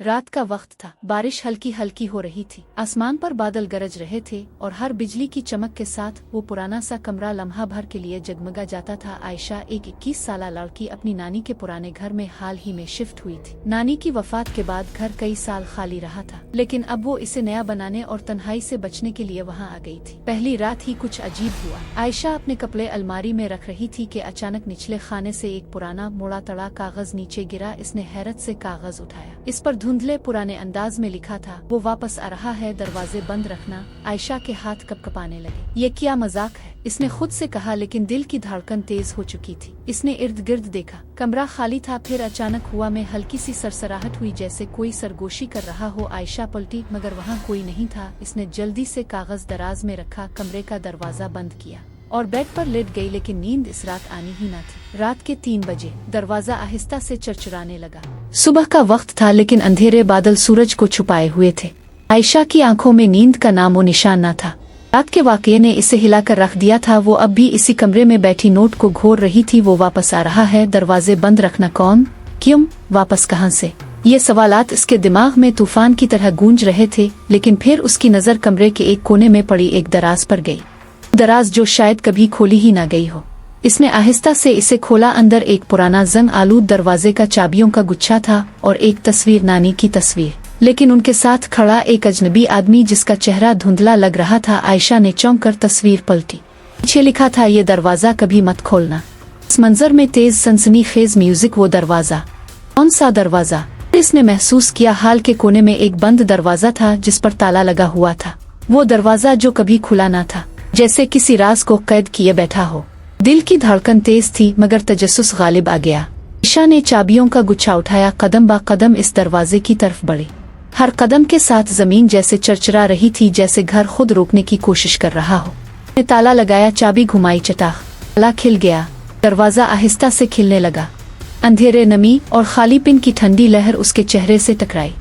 रात का वक्त था। बारिश हल्की हल्की हो रही थी। आसमान पर बादल गरज रहे थे और हर बिजली की चमक के साथ वो पुराना सा कमरा लम्हा भर के लिए जगमगा जाता था। आयशा एक 21 साला लड़की अपनी नानी के पुराने घर में हाल ही में शिफ्ट हुई थी। नानी की वफात के बाद घर कई साल खाली रहा था, लेकिन अब वो इसे नया बनाने और तन्हाई से बचने के लिए वहाँ आ गई थी। पहली रात ही कुछ अजीब हुआ। आयशा अपने कपड़े अलमारी में रख रही थी कि अचानक निचले खाने से एक पुराना मोड़ा तड़ा कागज नीचे गिरा। इसने हैरत से कागज उठाया। इस पर धुंधले पुराने अंदाज में लिखा था, वो वापस आ रहा है, दरवाजे बंद रखना। आयशा के हाथ कपकपाने लगे। ये क्या मजाक है, इसने खुद से कहा, लेकिन दिल की धड़कन तेज हो चुकी थी। इसने इर्द गिर्द देखा, कमरा खाली था। फिर अचानक हुआ में हल्की सी सरसराहट हुई, जैसे कोई सरगोशी कर रहा हो। आयशा पलटी, मगर वहाँ कोई नहीं था। इसने जल्दी से कागज दराज में रखा, कमरे का दरवाजा बंद किया और बेड पर लेट गई। लेकिन नींद इस रात आनी ही न थी। रात के 3 बजे दरवाजा आहिस्ता से चरचराने लगा। सुबह का वक्त था, लेकिन अंधेरे बादल सूरज को छुपाए हुए थे। आयशा की आंखों में नींद का नामो निशान न था। रात के वाकये ने इसे हिलाकर रख दिया था। वो अब भी इसी कमरे में बैठी नोट को घोर रही थी। वो वापस आ रहा है, दरवाजे बंद रखना। कौन, क्यों, वापस कहाँ से? ये सवालात इसके दिमाग में तूफान की तरह गूंज रहे थे। लेकिन फिर उसकी नजर कमरे के एक कोने में पड़ी एक दराज पर गई। दराज जो शायद कभी खोली ही ना गई हो। इसने आहिस्ता से इसे खोला। अंदर एक पुराना जंग आलूद दरवाजे का चाबियों का गुच्छा था और एक तस्वीर, नानी की तस्वीर। लेकिन उनके साथ खड़ा एक अजनबी आदमी जिसका चेहरा धुंधला लग रहा था। आयशा ने चौंक कर तस्वीर पलटी। पीछे लिखा था, ये दरवाजा कभी मत खोलना। इस मंजर में तेज सनसनीखेज म्यूजिक। वो दरवाजा, कौन सा दरवाजा? इसने महसूस किया हाल के कोने में एक बंद दरवाजा था जिस पर ताला लगा हुआ था। वो दरवाजा जो कभी खुला ना था, जैसे किसी राज को कैद किए बैठा हो। दिल की धड़कन तेज थी, मगर तजस्सुस गालिब आ गया। आयशा ने चाबियों का गुच्छा उठाया, कदम बा कदम इस दरवाजे की तरफ बढ़ी। हर कदम के साथ जमीन जैसे चरचरा रही थी, जैसे घर खुद रोकने की कोशिश कर रहा हो। ने ताला लगाया, चाबी घुमाई, चटाख, ताला खिल गया। दरवाजा आहिस्ता से खिलने लगा। अंधेरे, नमी और खालीपन की ठंडी लहर उसके चेहरे से टकराई।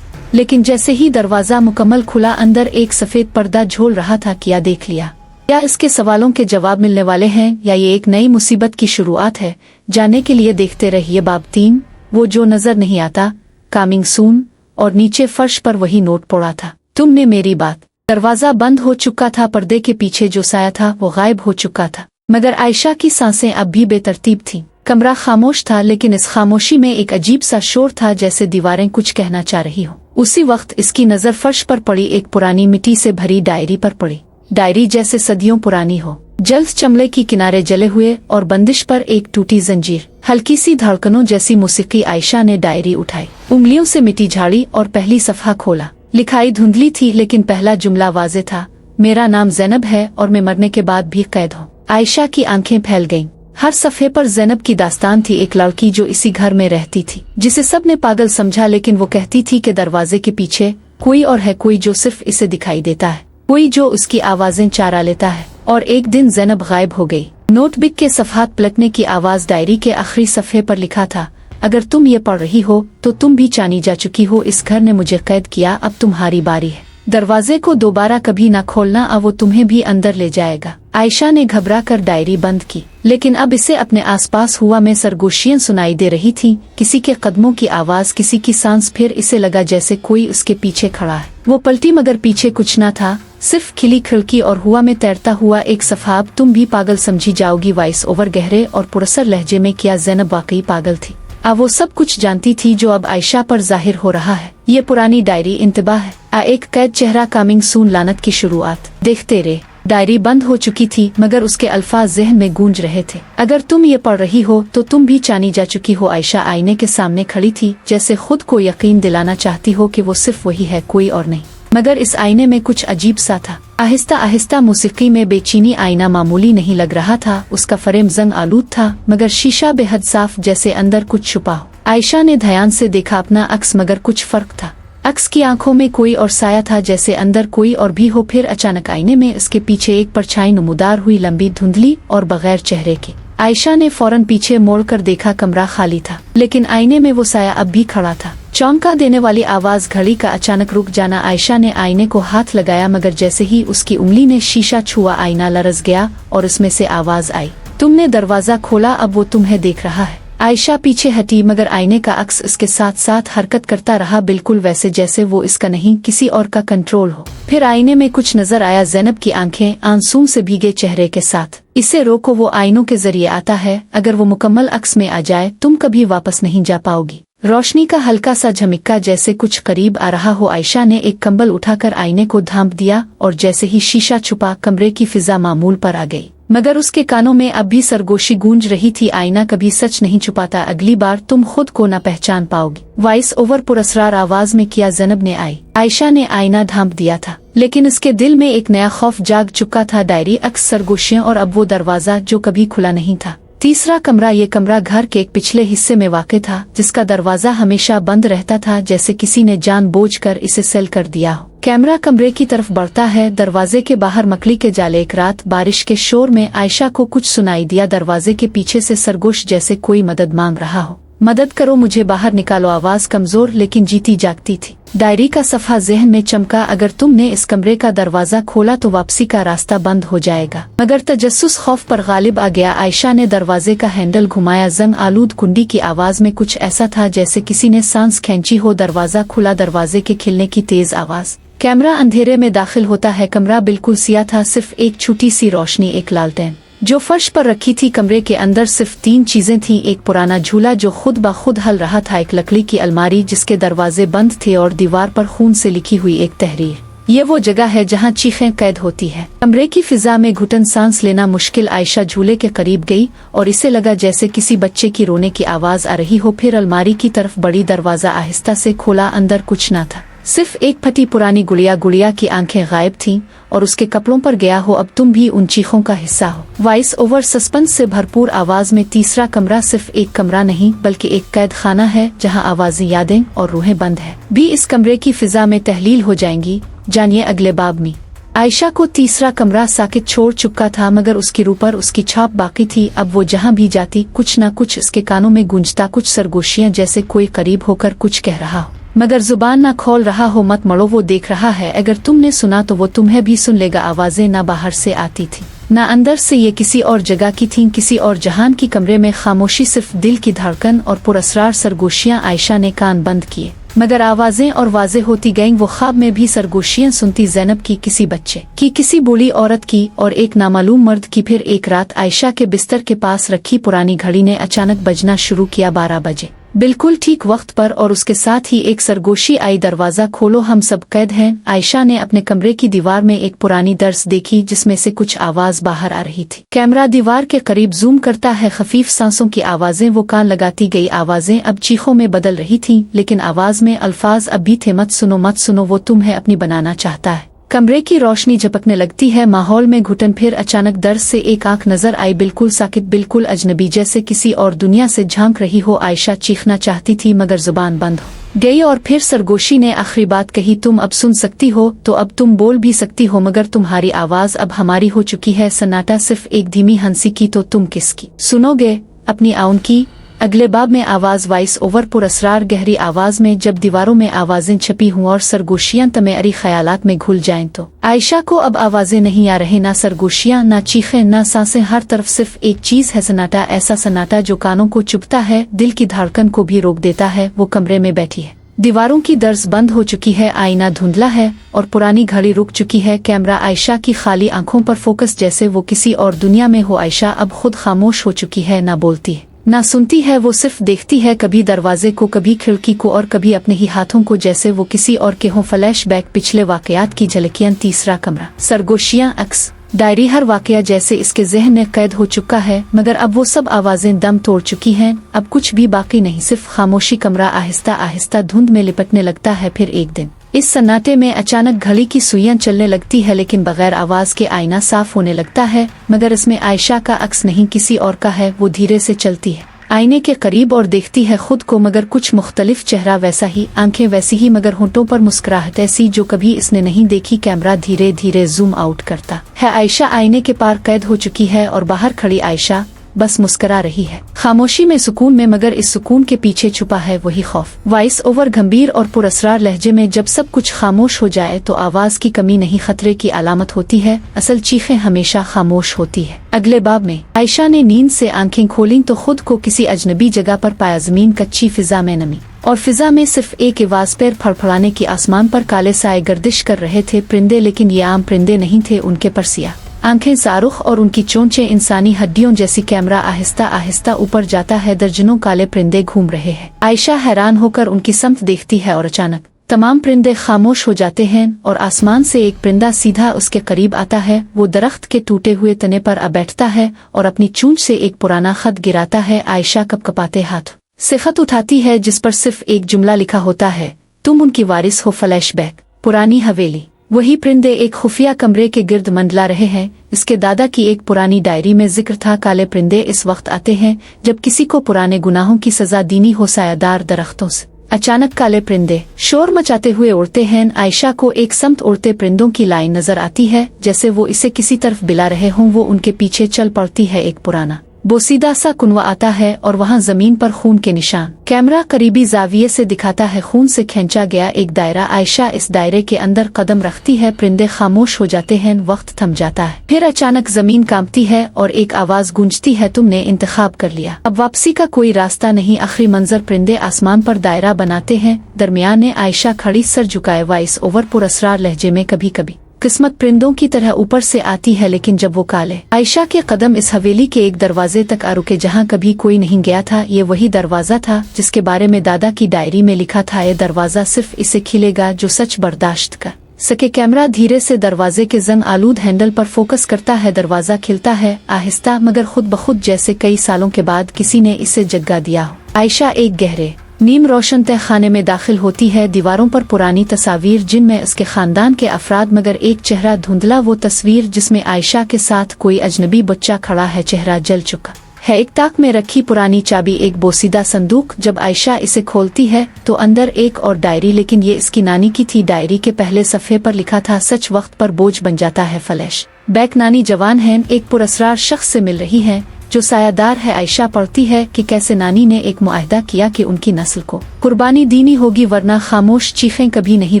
लेकिन जैसे ही दरवाजा मुकम्मल खुला, अंदर एक सफेद पर्दा झोल रहा था। क्या देख लिया? क्या इसके सवालों के जवाब मिलने वाले हैं, या ये एक नई मुसीबत की शुरुआत है? जानने के लिए देखते रहिए बाब 3, वो जो नजर नहीं आता। Coming soon. और नीचे फर्श पर वही नोट पड़ा था, तुमने मेरी बात। दरवाजा बंद हो चुका था। पर्दे के पीछे जो साया था वो गायब हो चुका था। मगर आयशा की सांसें अब भी बेतरतीब थीं। कमरा खामोश था, लेकिन इस खामोशी में एक अजीब सा शोर था, जैसे दीवारें कुछ कहना चाह रही हो। उसी वक्त इसकी नजर फर्श पर पड़ी एक पुरानी मिट्टी से भरी डायरी पर पड़ी। डायरी जैसे सदियों पुरानी हो। जल्द चमड़े की किनारे जले हुए और बंदिश पर एक टूटी जंजीर। हल्की सी धड़कनों जैसी मौसीकी। आयशा ने डायरी उठाई, उंगलियों से मिट्टी झाड़ी और पहली सफ़हा खोला। लिखाई धुंधली थी, लेकिन पहला जुमला वाज़ेह था, मेरा नाम ज़ैनब है और मैं मरने के बाद भी कैद हूँ। आयशा की आंखें फैल गईं। हर सफ़े पर ज़ैनब की दास्तान थी, एक लड़की जो इसी घर में रहती थी, जिसे सबने पागल समझा। लेकिन वो कहती थी कि दरवाजे के पीछे कोई और है, कोई जो सिर्फ इसे दिखाई देता है, कोई जो उसकी आवाजें चुरा लेता है। और एक दिन ज़ैनब गायब हो गई। नोटबुक के सफ़हात पलटने की आवाज। डायरी के आखिरी सफ़े पर लिखा था, अगर तुम ये पढ़ रही हो तो तुम भी जानी जा चुकी हो। इस घर ने मुझे कैद किया, अब तुम्हारी बारी है। दरवाजे को दोबारा कभी न खोलना, अब वो तुम्हें भी अंदर ले जाएगा। आयशा ने घबरा कर डायरी बंद की, लेकिन अब इसे अपने आसपास हुआ में सरगोशियां सुनाई दे रही थीं। किसी के कदमों की आवाज, किसी की सांस। फिर इसे लगा जैसे कोई उसके पीछे खड़ा है। वो पलटी, मगर पीछे कुछ न था, सिर्फ खिली खिड़की और हुआ में तैरता हुआ एक सफ़ाब। तुम भी पागल समझी जाओगी। वॉइस ओवर गहरे और पुरसर लहजे में। क्या ज़ैनब वाकई पागल थी? वो सब कुछ जानती थी जो अब आयशा पर जाहिर हो रहा है। ये पुरानी डायरी इंतबाह है। एक कैद चेहरा, कमिंग सून, लानत की शुरुआत। देखते रहे। डायरी बंद हो चुकी थी, मगर उसके अल्फाज ज़हन में गूंज रहे थे। अगर तुम ये पढ़ रही हो तो तुम भी जानी जा चुकी हो। आयशा आईने के सामने खड़ी थी, जैसे खुद को यकीन दिलाना चाहती हो कि वो सिर्फ वही है, कोई और नहीं। मगर इस आईने में कुछ अजीब सा था। आहिस्ता आहिस्ता मौसीकी में बेचैनी। आईना मामूली नहीं लग रहा था, उसका फ्रेम जंग आलूद था, मगर शीशा बेहद साफ, जैसे अंदर कुछ छुपा हो। आयशा ने ध्यान से देखा अपना अक्स, मगर कुछ फर्क था। अक्स की आंखों में कोई और साया था, जैसे अंदर कोई और भी हो। फिर अचानक आईने में उसके पीछे एक परछाई नमूदार हुई, लंबी, धुंधली और बगैर चेहरे की। आयशा ने फौरन पीछे मोड़कर देखा। कमरा खाली था, लेकिन आईने में वो साया अब भी खड़ा था। चौंका देने वाली आवाज, घड़ी का अचानक रुक जाना। आयशा ने आईने को हाथ लगाया, मगर जैसे ही उसकी उंगली ने शीशा छुआ, आईना लरस गया और उसमें से आवाज आई, तुमने दरवाजा खोला, अब वो तुम्हें देख रहा है। आयशा पीछे हटी मगर आईने का अक्स इसके साथ साथ हरकत करता रहा, बिल्कुल वैसे जैसे वो इसका नहीं किसी और का कंट्रोल हो। फिर आईने में कुछ नजर आया, ज़ैनब की आंखें आंसू से भीगे चेहरे के साथ। इसे रोको, वो आईनों के जरिए आता है, अगर वो मुकम्मल अक्स में आ जाए तुम कभी वापस नहीं जा पाओगी। रोशनी का हल्का सा झमिक्का जैसे कुछ करीब आ रहा हो। आयशा ने एक कंबल उठाकर आईने को ढांप दिया और जैसे ही शीशा छुपा कमरे की फिजा मामूल पर आ गई, मगर उसके कानों में अब भी सरगोशी गूंज रही थी। आईना कभी सच नहीं छुपाता, अगली बार तुम खुद को न पहचान पाओगी। वॉइस ओवर पुरस्कार आवाज में किया। ज़ैनब ने आयशा ने आईना ढांप दिया था, लेकिन उसके दिल में एक नया खौफ जाग चुका था। डायरी, अक्स, सरगोशियां और अब वो दरवाजा जो कभी खुला नहीं था। तीसरा कमरा। ये कमरा घर के एक पिछले हिस्से में वाक़ था, जिसका दरवाजा हमेशा बंद रहता था, जैसे किसी ने जानबूझकर इसे सेल कर दिया हो। कैमरा कमरे की तरफ बढ़ता है। दरवाजे के बाहर मकड़ी के जाले। एक रात बारिश के शोर में आयशा को कुछ सुनाई दिया। दरवाजे के पीछे से सरगोश जैसे कोई मदद मांग रहा हो। मदद करो, मुझे बाहर निकालो। आवाज कमजोर लेकिन जीती जागती थी। डायरी का सफा जहन में चमका। अगर तुमने इस कमरे का दरवाजा खोला तो वापसी का रास्ता बंद हो जाएगा। मगर तजस्सुस खौफ पर गालिब आ गया। आयशा ने दरवाजे का हैंडल घुमाया। जंग आलूद कुंडी की आवाज में कुछ ऐसा था जैसे किसी ने सांस खींची हो। दरवाजा खुला। दरवाजे के खिलने की तेज आवाज। कैमरा अंधेरे में दाखिल होता है। कमरा बिल्कुल सिया था, सिर्फ एक छोटी सी रोशनी, एक लालटेन जो फर्श पर रखी थी। कमरे के अंदर सिर्फ 3 चीजें थीं। एक पुराना झूला जो खुद ब खुद हल रहा था, एक लकड़ी की अलमारी जिसके दरवाजे बंद थे, और दीवार पर खून से लिखी हुई एक तहरीर। ये वो जगह है जहाँ चीखें कैद होती है। कमरे की फिजा में घुटन सांस लेना मुश्किल। आयशा झूले के करीब गई और इसे लगा जैसे किसी बच्चे की रोने की आवाज आ रही हो। फिर अलमारी की तरफ बढ़ी। दरवाजा आहिस्ता से खोला। अंदर कुछ न था, सिर्फ एक फटी पुरानी गुड़िया। गुड़िया की आंखें गायब थीं और उसके कपड़ों पर गया हो, अब तुम भी उन चीखों का हिस्सा हो। वॉइस ओवर सस्पेंस से भरपूर आवाज में। तीसरा कमरा सिर्फ एक कमरा नहीं बल्कि एक कैद खाना है, जहां आवाजें, यादें और रूहें बंद है भी इस कमरे की फिजा में तहलील हो जाएंगी। जानिए अगले बाब में। आयशा को तीसरा कमरा साकित छोड़ चुका था, मगर उसकी रूह पर उसकी छाप बाकी थी। अब वो जहाँ भी जाती कुछ न कुछ उसके कानों में गूंजता, कुछ सरगोशियां जैसे कोई करीब होकर कुछ कह रहा हो मगर जुबान ना खोल रहा हो। मत मड़ो, वो देख रहा है। अगर तुमने सुना तो वो तुम्हें भी सुन लेगा। आवाजें ना बाहर से आती थी ना अंदर से, ये किसी और जगह की थीं, किसी और जहान की। कमरे में खामोशी, सिर्फ दिल की धड़कन और पुरस्रार सरगोशियां। आयशा ने कान बंद किए मगर आवाजें और वाजे होती गईं। वो ख्वाब में भी सरगोशियां सुनती, ज़ैनब की, किसी बच्चे की, किसी बूढ़ी औरत की और एक नामालूम मर्द की। फिर एक रात आयशा के बिस्तर के पास रखी पुरानी घड़ी ने अचानक बजना शुरू किया। 12 बजे, बिल्कुल ठीक वक्त पर, और उसके साथ ही एक सरगोशी आई। दरवाजा खोलो, हम सब कैद हैं। आयशा ने अपने कमरे की दीवार में एक पुरानी दर्स देखी जिसमें से कुछ आवाज बाहर आ रही थी। कैमरा दीवार के करीब जूम करता है। खफीफ सांसों की आवाजें। वो कान लगाती गई। आवाजें अब चीखों में बदल रही थीं, लेकिन आवाज में अल्फाज अब भी थे, मत सुनो, मत सुनो, वो तुम्हें अपनी बनाना चाहता है। कमरे की रोशनी झपकने लगती है। माहौल में घुटन। फिर अचानक दर्स से एक आंख नजर आई, बिल्कुल साकित, बिल्कुल अजनबी, जैसे किसी और दुनिया से झांक रही हो। आयशा चीखना चाहती थी मगर जुबान बंद हो गई। और फिर सरगोशी ने आखिरी बात कही, तुम अब सुन सकती हो तो अब तुम बोल भी सकती हो, मगर तुम्हारी आवाज अब हमारी हो चुकी है। सन्नाटा, सिर्फ एक धीमी हंसी की, तो तुम किसकी सुनोगे? अपनी आउन की। अगले बाब में आवाज। वॉइस ओवर पुरस्रार गहरी आवाज में। जब दीवारों में आवाजें छपी हुई और सरगोशियां तमेअरी ख्यालात में घुल जाएं तो आयशा को अब आवाजें नहीं आ रही, ना सरगोशियां, ना चीखें, ना सांसें। हर तरफ सिर्फ एक चीज है, सन्नाटा। ऐसा सन्नाटा जो कानों को चुभता है, दिल की धड़कन को भी रोक देता है। वो कमरे में बैठी है। दीवारों की दर्ज बंद हो चुकी है। आईना धुंधला है और पुरानी घड़ी रुक चुकी है। कैमरा आयशा की खाली आंखों पर फोकस, जैसे वो किसी और दुनिया में हो। आयशा अब खुद खामोश हो चुकी है, ना बोलती है ना सुनती है। वो सिर्फ देखती है, कभी दरवाजे को, कभी खिड़की को और कभी अपने ही हाथों को, जैसे वो किसी और के हों। फ्लैशबैक, पिछले वाकयात की झलकियां। तीसरा कमरा, सरगोशियां, अक्स, डायरी। हर वाकया जैसे इसके जहन में कैद हो चुका है, मगर अब वो सब आवाजें दम तोड़ चुकी हैं। अब कुछ भी बाकी नहीं, सिर्फ खामोशी। कमरा आहिस्ता आहिस्ता धुंध में लिपटने लगता है। फिर एक दिन इस सन्नाटे में अचानक घड़ी की सुइयां चलने लगती है, लेकिन बगैर आवाज के। आईना साफ होने लगता है, मगर इसमें आयशा का अक्स नहीं, किसी और का है। वो धीरे से चलती है आईने के करीब और देखती है खुद को, मगर कुछ मुख्तलिफ। चेहरा वैसा ही, आंखें वैसी ही, मगर होंठों पर मुस्कुराहट ऐसी जो कभी इसने नहीं देखी। कैमरा धीरे धीरे जूम आउट करता है। आयशा आईने के पार कैद हो चुकी है और बाहर खड़ी आयशा बस मुस्करा रही है, खामोशी में सुकून में, मगर इस सुकून के पीछे छुपा है वही खौफ। वॉइस ओवर गंभीर और पुरअसरार लहजे में, जब सब कुछ खामोश हो जाए तो आवाज की कमी नहीं खतरे की अलामत होती है, असल चीखें हमेशा खामोश होती है। अगले बाब में आयशा ने नींद से आंखें खोलीं तो खुद को किसी अजनबी जगह पर पाया। जमीन कच्ची, फिजा में नमी, और फिजा में सिर्फ एक आवाज, पैर फड़फड़ाने की। आसमान पर काले साए गर्दिश कर रहे थे, परिंदे, लेकिन ये आम परिंदे नहीं थे। उनके पर सिया आंखें, सारुख और उनकी चोंचें इंसानी हड्डियों जैसी। कैमरा आहिस्ता आहिस्ता ऊपर जाता है, दर्जनों काले परिंदे घूम रहे हैं। आयशा हैरान होकर उनकी समत देखती है और अचानक तमाम परिंदे खामोश हो जाते हैं और आसमान से एक परिंदा सीधा उसके करीब आता है। वो दरख्त के टूटे हुए तने पर आ बैठता है और अपनी चूंच से एक पुराना खत गिराता है। आयशा कपकपाते हाथ से खत उठाती है, जिस पर सिर्फ एक जुमला लिखा होता है, तुम उनकी वारिस हो। फ्लैशबैक, पुरानी हवेली। वही परिंदे एक खुफिया कमरे के गिर्द मंडला रहे हैं। इसके दादा की एक पुरानी डायरी में जिक्र था, काले परिंदे इस वक्त आते हैं जब किसी को पुराने गुनाहों की सजा देनी हो। सायादार दरख्तों से अचानक काले परिंदे शोर मचाते हुए उड़ते हैं। आयशा को एक समत उड़ते परिंदों की लाइन नजर आती है, जैसे वो इसे किसी तरफ बिला रहे हों। वो उनके पीछे चल पड़ती है। एक पुराना बोसीदा सा कुनवा आता है और वहाँ जमीन पर खून के निशान। कैमरा करीबी जाविये से दिखाता है खून से खींचा गया एक दायरा। आयशा इस दायरे के अंदर कदम रखती है। परिंदे खामोश हो जाते हैं, वक्त थम जाता है। फिर अचानक जमीन कांपती है और एक आवाज गूंजती है, तुमने इंतखाब कर लिया, अब वापसी का कोई रास्ता नहीं। आखिरी मंजर, परिंदे आसमान पर दायरा बनाते हैं, दरमियान में आयशा खड़ी, सर झुकाए। वॉइस ओवर पुरअसरार लहजे में, कभी कभी किस्मत परिंदों की तरह ऊपर से आती है, लेकिन जब वो काले आयशा के कदम इस हवेली के एक दरवाजे तक आ रुके जहाँ कभी कोई नहीं गया था। ये वही दरवाजा था जिसके बारे में दादा की डायरी में लिखा था। ये दरवाजा सिर्फ इसे खिलेगा जो सच बर्दाश्त कर सके। कैमरा धीरे से दरवाजे के जंग आलूद हैंडल पर फोकस करता है। दरवाजा खिलता है, आहिस्ता मगर खुद बखुद, जैसे कई सालों के बाद किसी ने इसे जगा दिया हो। आयशा एक गहरे नीम रोशन तह खाने में दाखिल होती है। दीवारों पर पुरानी तस्वीर, जिनमें उसके खानदान के अफराद, मगर एक चेहरा धुंधला। वो तस्वीर जिसमें आयशा के साथ कोई अजनबी बच्चा खड़ा है, चेहरा जल चुका है। एक ताक में रखी पुरानी चाबी, एक बोसीदा संदूक। जब आयशा इसे खोलती है तो अंदर एक और डायरी, लेकिन ये इसकी नानी की थी। डायरी के पहले सफ़े पर लिखा था, सच वक्त पर बोझ बन जाता है। फ्लैश बैक, नानी जवान है, एक पुरअसरार शख्स से मिल रही है जो सायादार है। आयशा पढ़ती है कि कैसे नानी ने एक मुआहदा किया कि उनकी नस्ल को कुर्बानी देनी होगी, वरना खामोश चीखें कभी नहीं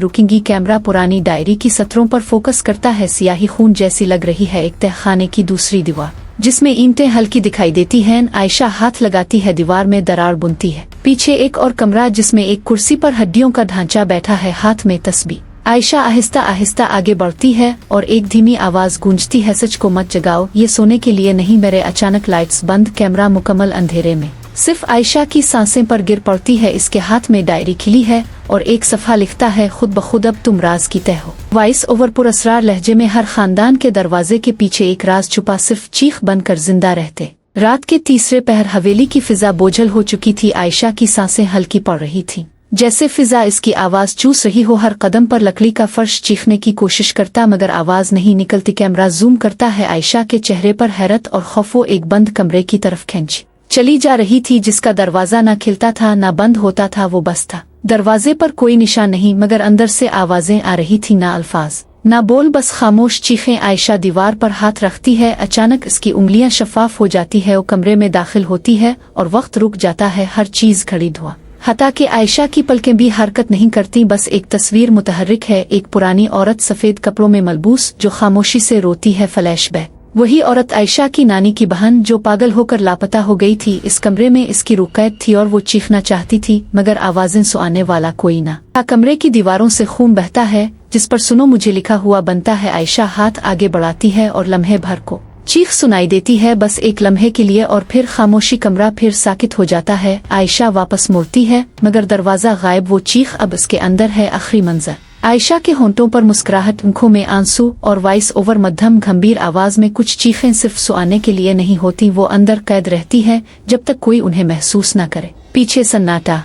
रुकेंगी। कैमरा पुरानी डायरी की सत्रों पर फोकस करता है। सियाही खून जैसी लग रही है एक तहखाने की दूसरी दीवार, जिसमें ईंटें हल्की दिखाई देती हैं। आयशा हाथ लगाती है, दीवार में दरार बुनती है। पीछे एक और कमरा, जिसमें एक कुर्सी पर हड्डियों का ढांचा बैठा है, हाथ में तस्बीह। आयशा आहिस्ता आहिस्ता आगे बढ़ती है और एक धीमी आवाज गूंजती है, सच को मत जगाओ, ये सोने के लिए नहीं मेरे। अचानक लाइट्स बंद, कैमरा मुकम्मल अंधेरे में, सिर्फ आयशा की सांसें पर गिर पड़ती है। इसके हाथ में डायरी खिली है और एक सफ़ा लिखता है, खुद ब खुद अब तुम राज की तह हो। वॉइस ओवर पुरअसरार लहजे में, हर खानदान के दरवाजे के पीछे एक राज छुपा, सिर्फ चीख बनकर जिंदा रहते। रात के तीसरे पहर, हवेली की फिजा बोझल हो चुकी थी। आयशा की सांसें हल्की पड़ रही थी, जैसे फिजा इसकी आवाज चूस रही हो। हर कदम पर लकड़ी का फर्श चीखने की कोशिश करता, मगर आवाज नहीं निकलती। कैमरा जूम करता है, आयशा के चेहरे पर हैरत और खौफ। वो एक बंद कमरे की तरफ खींच चली जा रही थी, जिसका दरवाजा ना खिलता था ना बंद होता था। वो बस था, दरवाजे पर कोई निशान नहीं, मगर अंदर से आवाजें आ रही थी, ना अल्फाज ना बोल, बस खामोश चीखें। आयशा दीवार पर हाथ रखती है, अचानक इसकी उंगलियां शफाफ हो जाती है। वो कमरे में दाखिल होती है और वक्त रुक जाता है, हर चीज खड़ी धुआं। हता कि आयशा की पलकें भी हरकत नहीं करती, बस एक तस्वीर मुतहर्रिक है, एक पुरानी औरत सफेद कपड़ों में मलबूस जो खामोशी से रोती है। फ्लैशबैक, वही औरत आयशा की नानी की बहन जो पागल होकर लापता हो गई थी। इस कमरे में इसकी रुकैद थी और वो चीखना चाहती थी, मगर आवाजें सुनाने वाला कोई ना था। कमरे की दीवारों से खून बहता है, जिस पर सुनो मुझे लिखा हुआ बनता है। आयशा हाथ आगे बढ़ाती है और लम्हे भर को चीख सुनाई देती है, बस एक लम्हे के लिए, और फिर खामोशी। कमरा फिर साकित हो जाता है। आयशा वापस मुड़ती है, मगर दरवाजा गायब। वो चीख अब इसके अंदर है। आखिरी मंजर, आयशा के होंठों पर मुस्कुराहट, आंखों में आंसू, और वॉइस ओवर मध्यम गंभीर आवाज में, कुछ चीखें सिर्फ सुनाने के लिए नहीं होती, वो अंदर कैद रहती है जब तक कोई उन्हें महसूस न करे। पीछे सन्नाटा।